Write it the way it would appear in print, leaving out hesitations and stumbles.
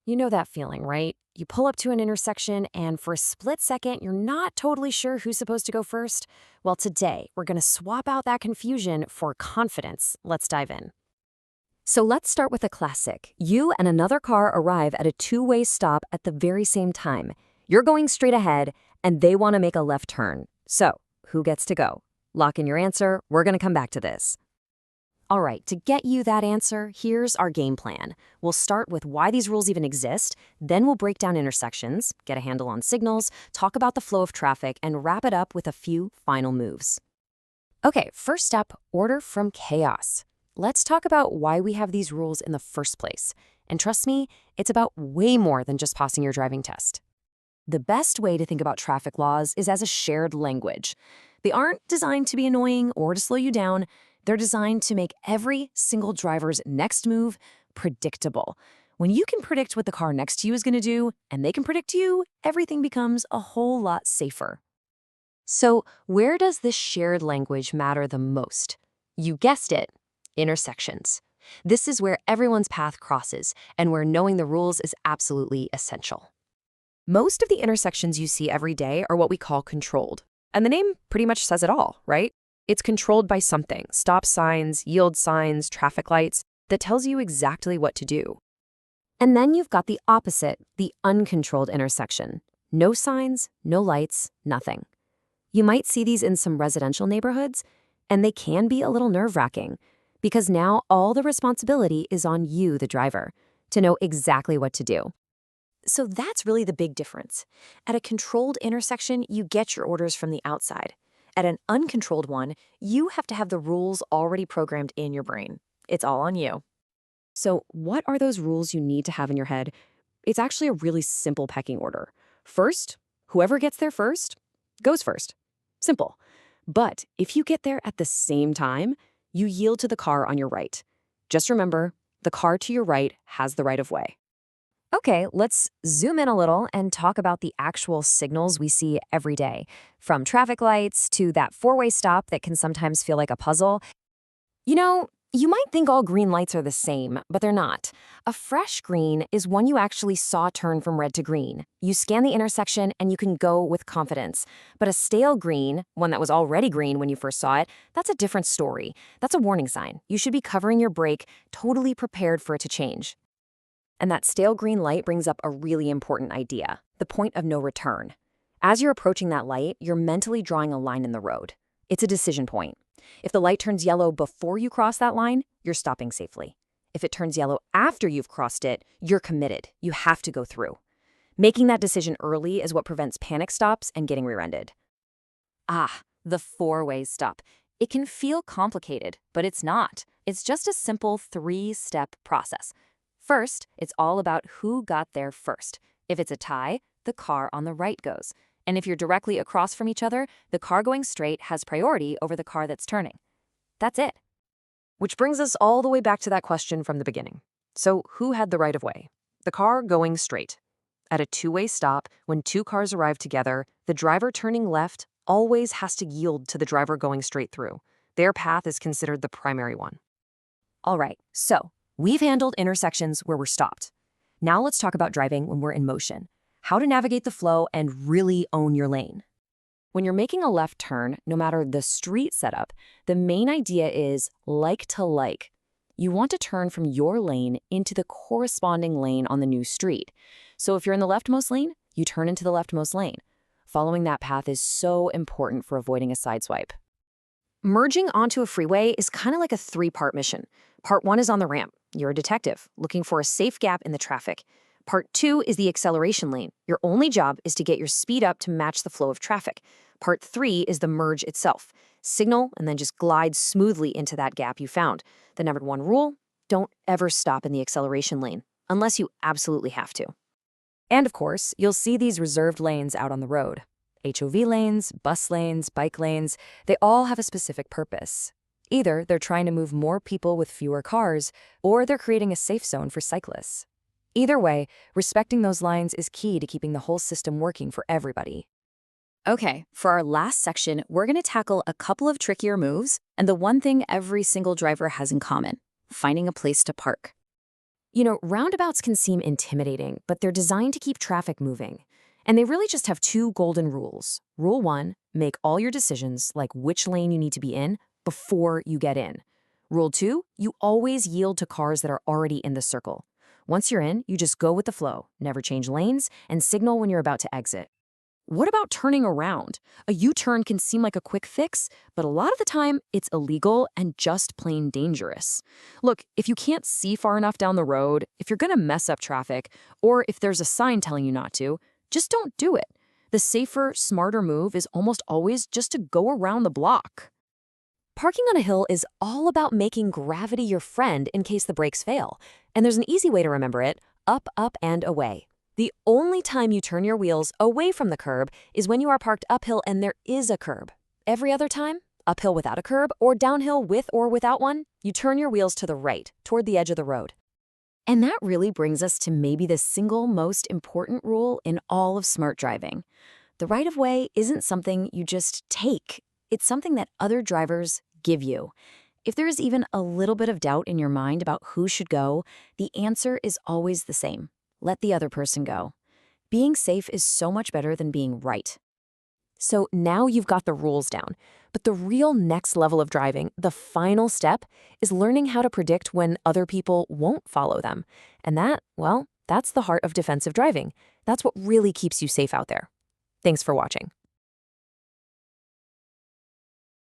You know that feeling, right? You pull up to an intersection, and for a split second, you're not totally sure who's supposed to go first. Well, today, we're going to swap out that confusion for confidence. Let's dive in. So let's start with a classic. You and another car arrive at a two-way stop at the very same time. You're going straight ahead, and they want to make a left turn. So, who gets to go? Lock in your answer. We're going to come back to this. All right, to get you that answer, here's our game plan. We'll start with why these rules even exist, then we'll break down intersections, get a handle on signals, talk about the flow of traffic, and wrap it up with a few final moves. Okay, first step, order from chaos. Let's talk about why we have these rules in the first place. And trust me, it's about way more than just passing your driving test. The best way to think about traffic laws is as a shared language. They aren't designed to be annoying or to slow you down. They're designed to make every single driver's next move predictable. When you can predict what the car next to you is going to do, and they can predict you, everything becomes a whole lot safer. So, where does this shared language matter the most? You guessed it, intersections. This is where everyone's path crosses, and where knowing the rules is absolutely essential. Most of the intersections you see every day are what we call controlled. And the name pretty much says it all, right? It's controlled by something, stop signs, yield signs, traffic lights, that tells you exactly what to do. And then you've got the opposite, the uncontrolled intersection. No signs, no lights, nothing. You might see these in some residential neighborhoods, and they can be a little nerve-wracking, because now all the responsibility is on you, the driver, to know exactly what to do. So that's really the big difference. At a controlled intersection, you get your orders from the outside. At an uncontrolled one, you have to have the rules already programmed in your brain. It's all on you. So what are those rules you need to have in your head? It's actually a really simple pecking order. First, whoever gets there first goes first. Simple. But if you get there at the same time, you yield to the car on your right. Just remember, the car to your right has the right of way. Okay, let's zoom in a little and talk about the actual signals we see every day, from traffic lights to that four-way stop that can sometimes feel like a puzzle. You know, you might think all green lights are the same, but they're not. A fresh green is one you actually saw turn from red to green. You scan the intersection and you can go with confidence. But a stale green, one that was already green when you first saw it, that's a different story. That's a warning sign. You should be covering your brake, totally prepared for it to change. And that stale green light brings up a really important idea, the point of no return. As you're approaching that light, you're mentally drawing a line in the road. It's a decision point. If the light turns yellow before you cross that line, you're stopping safely. If it turns yellow after you've crossed it, you're committed. You have to go through. Making that decision early is what prevents panic stops and getting rear-ended. The four-way stop. It can feel complicated, but it's not. It's just a simple three-step process. First, it's all about who got there first. If it's a tie, the car on the right goes. And if you're directly across from each other, the car going straight has priority over the car that's turning. That's it. Which brings us all the way back to that question from the beginning. So who had the right of way? The car going straight. At a two-way stop, when two cars arrive together, the driver turning left always has to yield to the driver going straight through. Their path is considered the primary one. All right, so we've handled intersections where we're stopped. Now let's talk about driving when we're in motion. How to navigate the flow and really own your lane. When you're making a left turn, no matter the street setup, the main idea is like to like. You want to turn from your lane into the corresponding lane on the new street. So if you're in the leftmost lane, you turn into the leftmost lane. Following that path is so important for avoiding a sideswipe. Merging onto a freeway is kind of like a three-part mission. Part one is on the ramp. You're a detective, looking for a safe gap in the traffic. Part two is the acceleration lane. Your only job is to get your speed up to match the flow of traffic. Part three is the merge itself. Signal and then just glide smoothly into that gap you found. The number one rule, don't ever stop in the acceleration lane, unless you absolutely have to. And of course, you'll see these reserved lanes out on the road. HOV lanes, bus lanes, bike lanes, they all have a specific purpose. Either they're trying to move more people with fewer cars, or they're creating a safe zone for cyclists. Either way, respecting those lines is key to keeping the whole system working for everybody. Okay, for our last section, we're going to tackle a couple of trickier moves and the one thing every single driver has in common, finding a place to park. Roundabouts can seem intimidating, but they're designed to keep traffic moving. And they really just have two golden rules. Rule one, make all your decisions, like which lane you need to be in, before you get in. Rule two, you always yield to cars that are already in the circle. Once you're in, you just go with the flow, never change lanes, and signal when you're about to exit. What about turning around? A U-turn can seem like a quick fix, but a lot of the time, it's illegal and just plain dangerous. Look, if you can't see far enough down the road, if you're going to mess up traffic, or if there's a sign telling you not to, just don't do it. The safer, smarter move is almost always just to go around the block. Parking on a hill is all about making gravity your friend in case the brakes fail. And there's an easy way to remember it: up, up, and away. The only time you turn your wheels away from the curb is when you are parked uphill and there is a curb. Every other time, uphill without a curb or downhill with or without one, you turn your wheels to the right, toward the edge of the road. And that really brings us to maybe the single most important rule in all of smart driving. The right-of-way isn't something you just take. It's something that other drivers give you. If there is even a little bit of doubt in your mind about who should go, the answer is always the same: let the other person go. Being safe is so much better than being right. So now you've got the rules down. But the real next level of driving, the final step, is learning how to predict when other people won't follow them. And that's the heart of defensive driving. That's what really keeps you safe out there. Thanks for watching.